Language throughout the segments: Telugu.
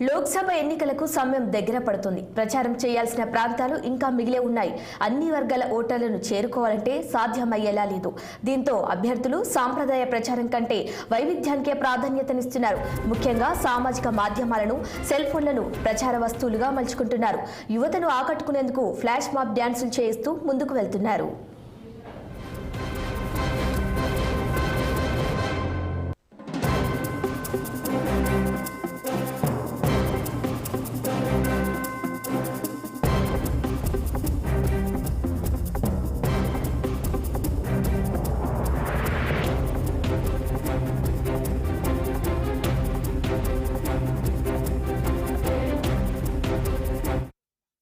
లోక్సభ ఎన్నికలకు సమయం దగ్గర పడుతుంది. ప్రచారం చేయాల్సిన ప్రాంతాలు ఇంకా మిగిలే ఉన్నాయి. అన్ని వర్గాల ఓటర్లను చేరుకోవాలంటే సాధ్యమయ్యేలా లేదు. దీంతో అభ్యర్థులు సాంప్రదాయ ప్రచారం కంటే వైవిధ్యానికే ప్రాధాన్యతనిస్తున్నారు. ముఖ్యంగా సామాజిక మాధ్యమాలను, సెల్ ఫోన్లను ప్రచార వస్తువులుగా మలుచుకుంటున్నారు. యువతను ఆకట్టుకునేందుకు ఫ్లాష్ మాబ్ డ్యాన్సులు చేయిస్తూ ముందుకు వెళ్తున్నారు.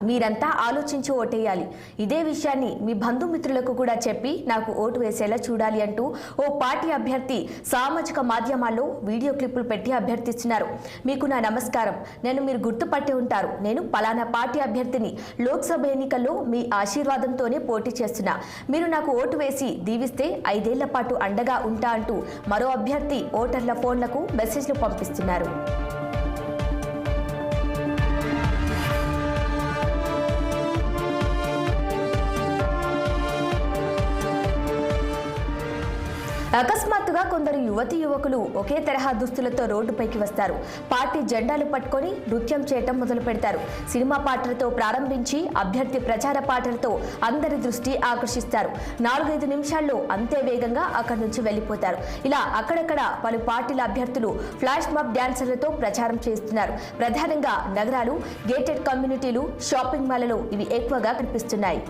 మీరంతా ఆలోచించి ఓటేయాలి. ఇదే విషయాన్ని మీ బంధుమిత్రులకు కూడా చెప్పి నాకు ఓటు వేసేలా చూడాలి అంటూ ఓ పార్టీ అభ్యర్థి సామాజిక మాధ్యమాల్లో వీడియో క్లిప్పులు పెట్టి అభ్యర్థిస్తున్నారు. మీకు నా నమస్కారం. మీరు గుర్తుపట్టి ఉంటారు. నేను పలానా పార్టీ అభ్యర్థిని. లోక్సభ ఎన్నికల్లో మీ ఆశీర్వాదంతోనే పోటీ చేస్తున్నా. మీరు నాకు ఓటు వేసి దీవిస్తే 5 ఏళ్ల పాటు అండగా ఉంటా అంటూ మరో అభ్యర్థి ఓటర్ల ఫోన్లకు మెసేజ్లు పంపిస్తున్నారు. అకస్మాత్తుగా కొందరు యువతీ యువకులు ఒకే తరహా దుస్తులతో రోడ్డుపైకి వస్తారు. పార్టీ జెండాలు పట్టుకొని నృత్యం చేయటం మొదలు పెడతారు. సినిమా పాటలతో ప్రారంభించి అభ్యర్థి ప్రచార పాటలతో అందరి దృష్టి ఆకర్షిస్తారు. 4-5 నిమిషాల్లో అంతే వేగంగా అక్కడి నుంచి వెళ్లిపోతారు. ఇలా అక్కడక్కడ పలు పార్టీల అభ్యర్థులు ఫ్లాష్ మాబ్ డ్యాన్సర్లతో ప్రచారం చేస్తున్నారు. ప్రధానంగా నగరాలు, గేటెడ్ కమ్యూనిటీలు, షాపింగ్ మాల్లలో ఇవి ఎక్కువగా కనిపిస్తున్నాయి.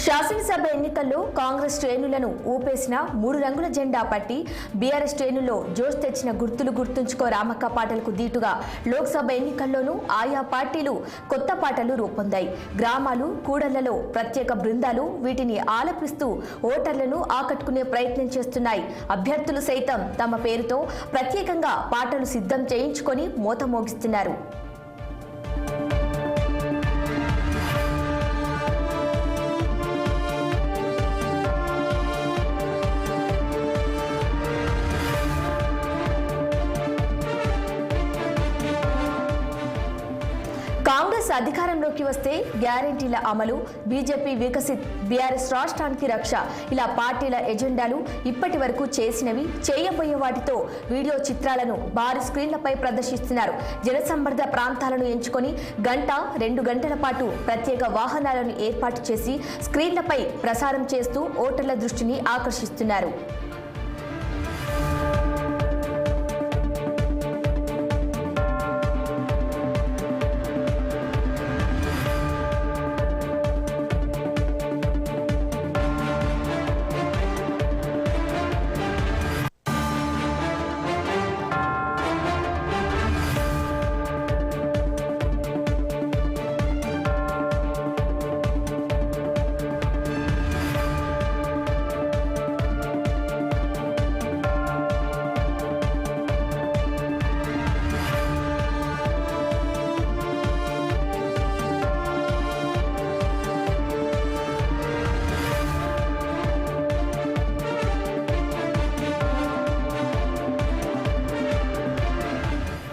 శాసనసభ ఎన్నికల్లో కాంగ్రెస్ శ్రేణులను ఊపేసిన 3 రంగుల జెండా పట్టి బీఆర్ఎస్ శ్రేణుల్లో జోష్ తెచ్చిన గుర్తులు గుర్తుంచుకో రామక్క పాటలకు దీటుగా లోక్సభ ఎన్నికల్లోనూ ఆయా పార్టీలు కొత్త పాటలు రూపొందాయి. గ్రామాలు, కూడళ్లలో ప్రత్యేక బృందాలు వీటిని ఆలపిస్తూ ఓటర్లను ఆకట్టుకునే ప్రయత్నం చేస్తున్నాయి. అభ్యర్థులు సైతం తమ పేరుతో ప్రత్యేకంగా పాటలు సిద్ధం చేయించుకొని మోత మోగిస్తున్నారు. కాంగ్రెస్ అధికారంలోకి వస్తే గ్యారెంటీల అమలు, బీజేపీ వికసిత్, బీఆర్ఎస్ రాష్ట్రానికి రక్ష ఇలా పార్టీల ఎజెండాలు ఇప్పటి వరకు చేసినవి, చేయబోయే వాటితో వీడియో చిత్రాలను భారీ స్క్రీన్లపై ప్రదర్శిస్తున్నారు. జనసంమర్ద ప్రాంతాలను ఎంచుకొని 1-2 గంటల పాటు ప్రత్యేక వాహనాలను ఏర్పాటు చేసి స్క్రీన్లపై ప్రసారం చేస్తూ ఓటర్ల దృష్టిని ఆకర్షిస్తున్నారు.